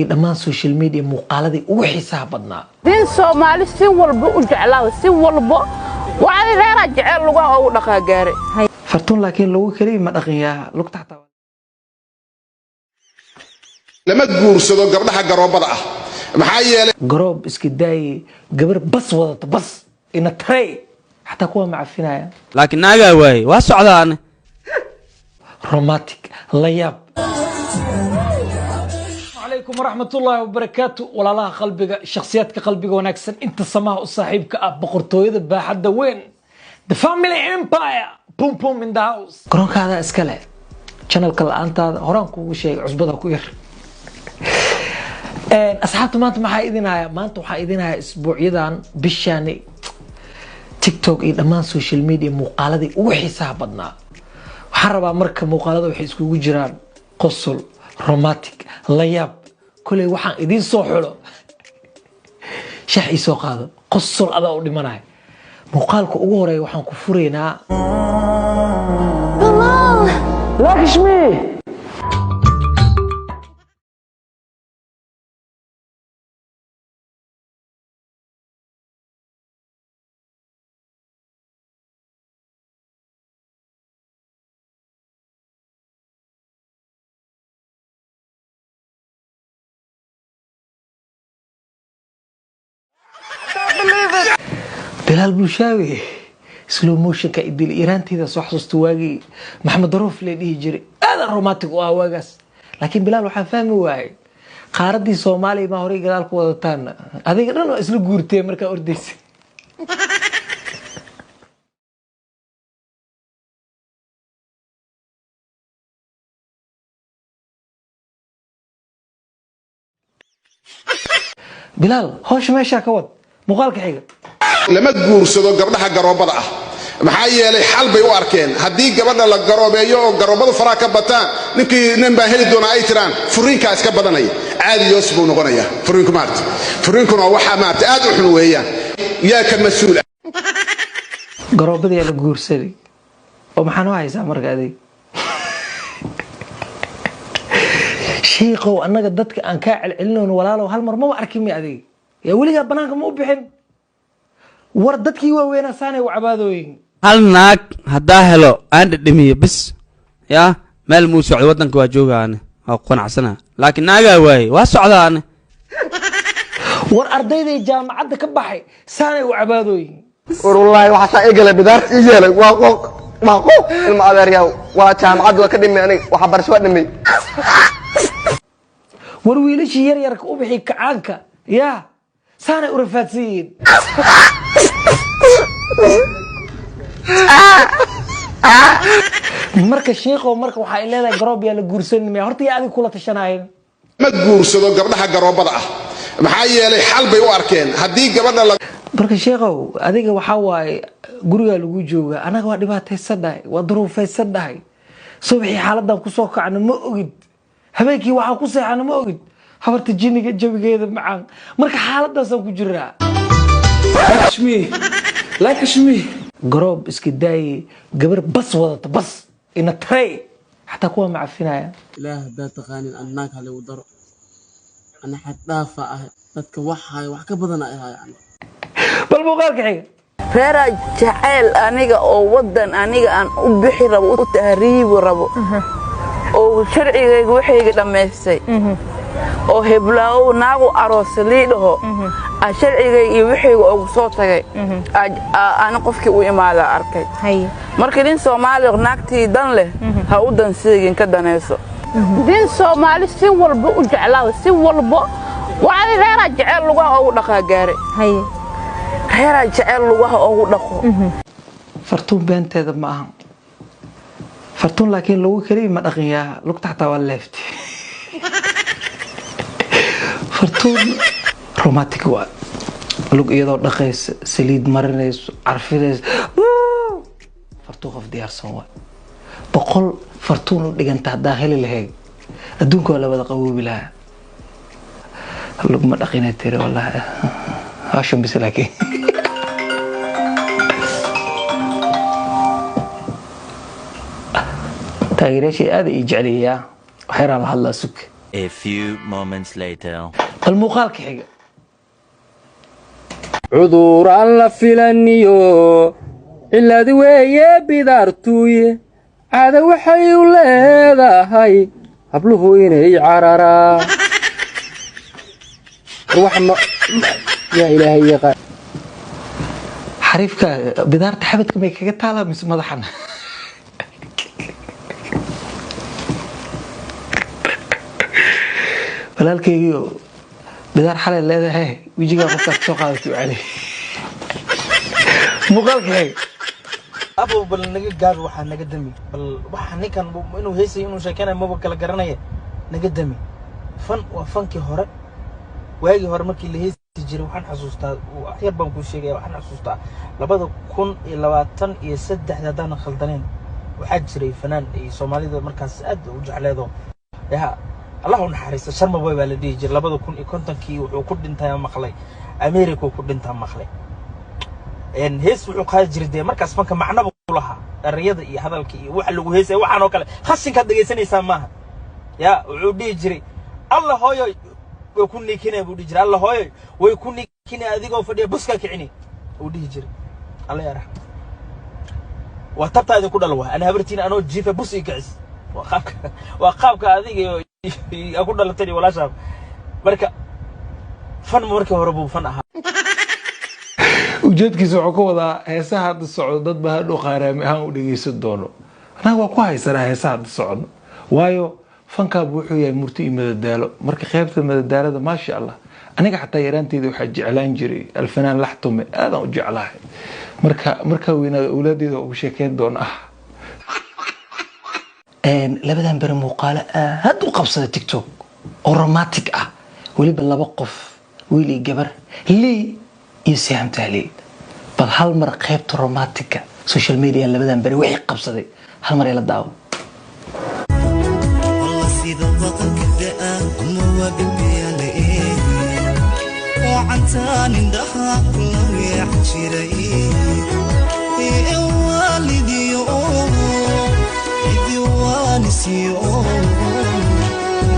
dhammaan social media muuqaaladii ugu xiisaha badnaa din Soomaali si walba u jeclaa si walba waxa reera jecel lagu ugu dhaqaa gaare fartuun laakiin lagu kaliya ma dhaqayaa lugta xataa lama guursado gabdhaha garoobada ah maxaa yeelay garoob iska daay gabar bas wadata bas ina tray xataa kuwa macafinaya laakiin naaga waay waa socdaan romantic la yaab عليكم ورحمة الله وبركاته ولا الله قلبك شخصياتك قلبك ونكسن انت سماه وصاحبك بقرطو يذا بحد وين The Family Empire بوم بوم in the house كرونك هذا اسكاله channel كلا انت هران كو شيء عصبتها كوير اصحابتو ما انت ما حايدينها ما انت حايدينها اسبوع يدان بشاني تيك توك iyo dhamaan social media muuqaaladii ugu xiisaha badnaa waxaan rabaa marka muuqaalada waxay iskugu jiraan qosol romantic la yaab kulay waxaan idin soo xulo shax ii soo qaado qosol adaa u dhimanahay muuqaalka ugu horeeya waxaan ku fureynaa Lakshmi بلال بوشاوي سلو موشن كايدل ايران تيدا سو حسوستو واغي محمد ظروف لي دي جيري هذا رومانتيك وا واغاس لكن بلال waxaa fahmi waay qaaradii Soomaaliya ma horay gadaal ku wadataan adiga dhan oo isla guurtay marka ordaysi بلال هوش meesha ka wad muuqaalka xiga lama guursado gabdhaha garoobada ah maxaa yeelay xal bay u arkeen hadii gabadha la garoobeeyo oo garoobadu faraa ka bataan ninkii nin baa heli doona ay tiraan furiinka iska badanaya caadi yoos buu noqonaya furiinku maarta furiinkuna waxa maarta aad u xun weeyaan yaa ka mas'uul garoobada la guursaday oo maxaan u haysaa marka adeeg sheekhow annaga dadka aan ka celcelinayno walaalow hal mar ma arkin mi adeeg yaa weliga banaanka ma u bixin war dadkii waaweena saanay u cabaadooyin hal naag hadaa helo aan dhimiyo bis ya meel muu socdo wadanka waa joogaan waa qanacsana laakiin naaga waay waa socdaan war ardayday jaamacadda ka baxay saanay u cabaadooyin wallahi waxa eegale bidaar yeelay waa qof ilma adeeryaw waa jaamacad waa ka dhimay aniga waxa barasho dhimay war wiilashii yar yarka u bixi kacaanka ya saanay u rafaadsiin marka sheekho marka waxa ay leedahay garoob yaa la guursanimay horta yaa adiga kula tashanayeen ma guursado gabdhaha garoobada ah maxaa yeelay xal bay u arkeen hadii gabadha la marka sheekho adiga waxa waay guriga lagu jooga anaga waa dhibaataysanay waa duruufaysanay subaxii xaaladan ku soo kacna ma ogid habeenkii waxa ku seexana ma ogid habarta jinniga jawigeeda macaan marka xaaladaas aan ku jiraa Lakshmi garoob iska daay gabar bas wadata bas ina tray xataa kuwa macafinaya ilaah baa taqaanin annaag hal u daro ana xad dhaafa ah dadka waxay wax ka badan ay hayaan bal muuqaalka xiga reera jecel aniga oo wadan aniga aan u bixi rabo u tahriib rabo oo sharcigayga waxayga dhameystay oo heblaaw naagu aroos liidaho sharcigayga iyo waxayga ugu soo tagay aan qofkii u imaada arkay markii din Soomaali naagtii dan leh ha u danseegin ka daneyso din Soomaali si walba u jeclaa si walba waxa reera jecel lagu ugu dhaqaa gaare reera jecel lagu ugu dhaqo fartuun beenteeda ma aha fartuun laakiin lagu kaliya ma dhaqayaa lugta xataa waa leefti fartuun romantic waa lug iyadoo dhaqaysa saliid marinayso carfidayso fartuun qof diyaarsan waa boqol fartuun u dhiganta hadaa heli lahayd adduunka waa la wada qaboobi lahaa lug ma dhaqinay tiri wallahi haashan bis laakiin taageerayaashii aad ay jeceliyaa waxay la hadlaa sug A few moments later. المقال كحيجة cudur aan la filaniyo cilad weeye bidaartuuye caada waxay u leedahay habluhu inay cararaan yaa ilaahay yaqaan حريفك بدار تحبتك ما يكجت على مس مضحنا walaalkaygiio bidaar xalay leedahay wejigaa qofkaad soo qaadato cali muuqaalkayga abo bal naga gaar waxaa naga dami bal waxa ninkan inuu heesay inuu sheekanayo maba kala garanaya naga dami fan waa fankii hore waagii hore markii la heesi jiray waxaan xasuustaa yar baan kuu sheegaya waxaan xasuustaa 2023 haddaan khaldaneen waxaa jiray fanaan ay Soomaalida markaas aad u jecleedo yaa الله نحرس شرم بوي بالدي جر لبضو كون كونتنكي وكل دنتا مخلي أمريكا وكل دنتا مخلي إن هيس وقاعد جردي مركز فانك معنا بقولها الرياضة هذا الكي وحلو هيس وحنا وكله خاصين كده جسني سامها يا ودي جري الله هاي ويكون كنا ودي جري الله هاي ويكون كنا هذيك وفدي بسكا كعني ودي جري الله يرحم وتبت هذا كله لوه أنا هبرتين أنا جيفة بس يقعس وخابك هذيك aku dhalatay walaasha marka fan marka hore buu fan ahaa ujeedkiisa wuxuu ka wadaa heesaha hadda socdo dad baa hadhow qaaraami ahaan u dhegeysan doono anaga waa ku haysanaa heesaha hadda socdo waayo fankaabu wuxuu yahay murti iyo madadaalo marka qaybta madadaalada maasha allah aniga xataa yaraanteeda waxaa jeclaan jiray alfanaan laxtume aadaan u jeclahay marka weynaada awlaadeeda ugu sheekeyn doona labadan bari muuqaalo aad u qabsada tiktok oo romantic ah weliba laba qof wiil iyo gabar lii iyo Siam Tahliil bal hal mar qaybta romantica social media labadan bari wixii qabsaday hal mar ila daawo والله سيدو بطل كذا أما وقلبي عليه وعنتان اندها كله يحشري والدي نسيو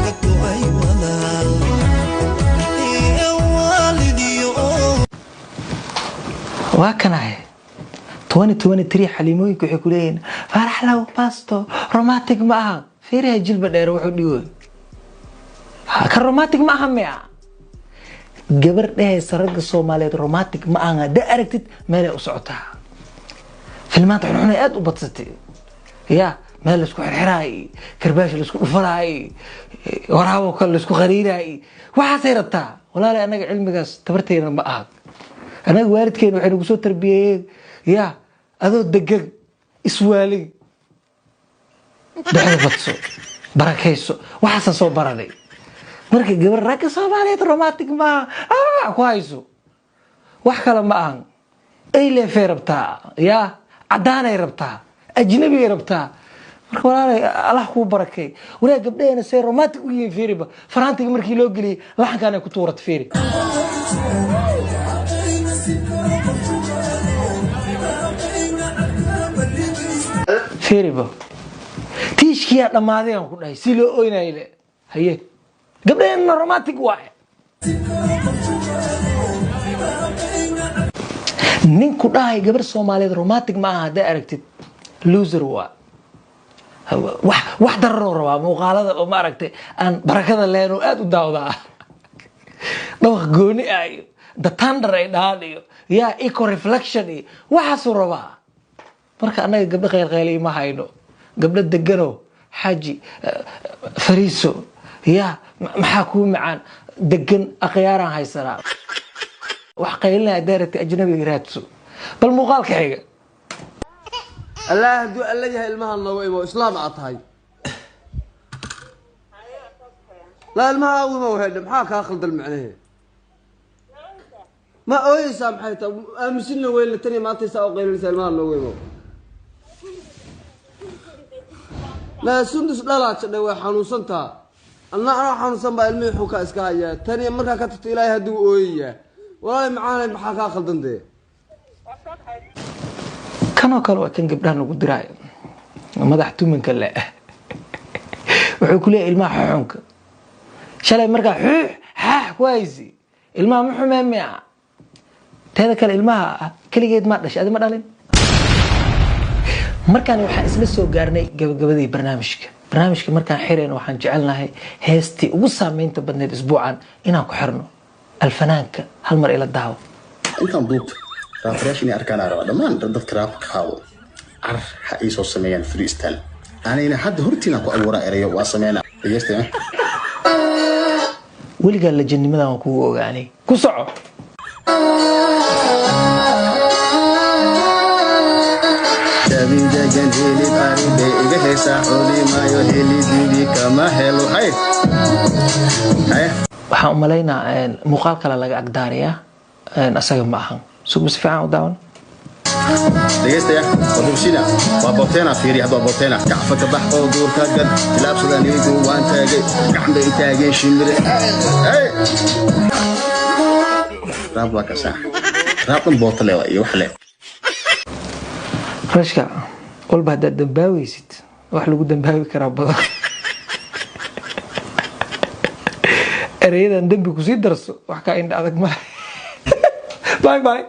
قدو أي ولال يا والدي وهكذا 2023 حليمويك waxay ku leeyeen farax law basto romantic ma aha fiiriha jilba dheer wuxuu dhigo ka romantic ma aha miya gabar dhehaysa ragga Soomaaliyeed romantic ma aha da aragtid meel ay u socotaa filmaanta xun aad u badsatay yaa meel isku xirxiraay karbaash isku dhufanaay waraabo kale isku qariiray waxa sayrtaa walaalahay anaga cilmigaas tabarteena ma aha anaga waalidkeen waxay nagu soo tarbiyeen ya adoo degag iswaali dhaxda badso barakayso waxa soo baraday marka gabar rag Soomaaliyeed romantic ma ku hayso wax kale ma aan ay leefay rabtaa ya cadaanay rabtaa ajnabi rabtaa marka walaalahay Allah ku barakay walaal gabdheena say romantic u yihiin fiiriba faraantiga markii loo galiyay laxankan ay ku tuurat fiiri fiiriba tiishkiya dhamaaday aan ku dhahay si loo ooynayle haye gabdheena romantic waay ninku dhahay gabar Soomaaliyeed romantic ma aha da aragtid loser waa wax darro rabaa muuqaalada oo ma aragtay aan barakada leeno aad u daawdaa dhawq gooni ay the thunder ay dhaaliyo ya eco reflection waxa soo rabaa marka anaga gabdha qeylqeylay ma hayno gabdha degano xaji fariiso ya maxaa ku macaan degan aqyaaran haysanaa wax qeylina daarati ajnabi raadso bal muuqaalka xiga الله هدو الله يهي المها النووي وإسلام عطاي لا المها أول ما وهد محاك آخلد المعنى ما أوي سامحيتا أمسنا وين التاني ما تساوي غير المها النووي لا سندس لا تشدوا حنوسنتا أنا حنوسن بالمي حوكا إسكايا تاني مركا كتبت إلهي هدو أويا والله معانا محاك آخلد دي kanoo kale waa kan gabdhaha ugu diraayo madax tumanka la wuxuu ku leeyahay ilmaha xunka shalay markaa xuux xaax ku haysi ilmaha ma xumeemia teeda kale ilmaha keligeed ma dhashay adi ma dhalin markaan waxaan isla soo gaarnay gabagabadii barnaamijka markaan xirayno waxaan jecelnahay heestii ugu saameynta badneed isbuucan inaan ku xirno alfanaanka hal mar ila daawo intaan duubta raafreesh inay arkaan araba dhammaan dadka raabka qaado car ha ii soo sameeyaan freestyle anayna hadda hortiina ku abuuraa erayo waa sameynaa dhegeysta weligaa lajanimadan waan kugu ogaanay ku soco dabiidagan hilib aribe iga heesaa xooli maayo helidiidii kama helo hay waxaan u malaynaa muuqaal kale laga agdaarayaa asaga ma ahan sugu si fiican u daawan dhegeystayaa wadubsina waa boteena fiiri hadda boteena gacfa ka bax oo duurka gad tilaabsada niigu waan taagay gacan bay taageen shimire raab waa ka sax raabtan bootale waa iyo wax le rashka walba haddaad dambaaweysid wax lagu dambaawi karaa badan ereyadan dembi kusii darso wax kaa indha adag ma bye bye